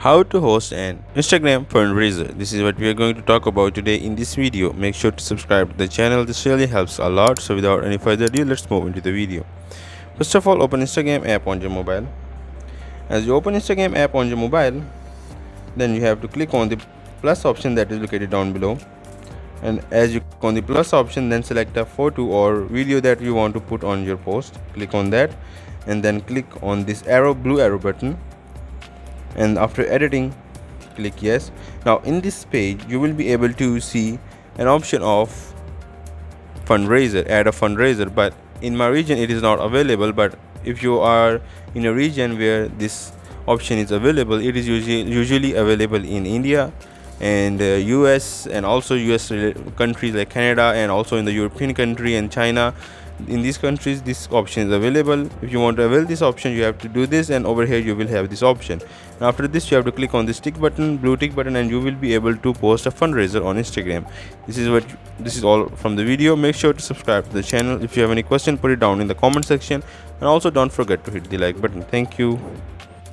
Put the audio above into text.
How to host an Instagram fundraiser. This is what we are going to talk about today in this video. Make sure to subscribe to the channel. This really helps a lot. So without any further ado, let's move into the video. First of all, open Instagram app on your mobile. As you open Instagram app on your mobile, then you have to click on the plus option that is located down below. And as you click on the plus option, then select a photo or video that you want to put on your post. Click on that and then click on this blue arrow button, and after editing click yes. Now in this page you will be able to see an option of fundraiser, add a fundraiser, but in my region it is not available. But if you are in a region where this option is available, it is usually available in India and US, and also US countries like Canada, and also in the European country and China. In these countries this option is available. If you want to avail this option, you have to do this, and over here you will have this option. And after this you have to click on this tick button, blue tick button, and you will be able to post a fundraiser on Instagram. This is all from the video. Make sure to subscribe to the channel. If you have any question, put it down in the comment section, and also don't forget to hit the like button. Thank you.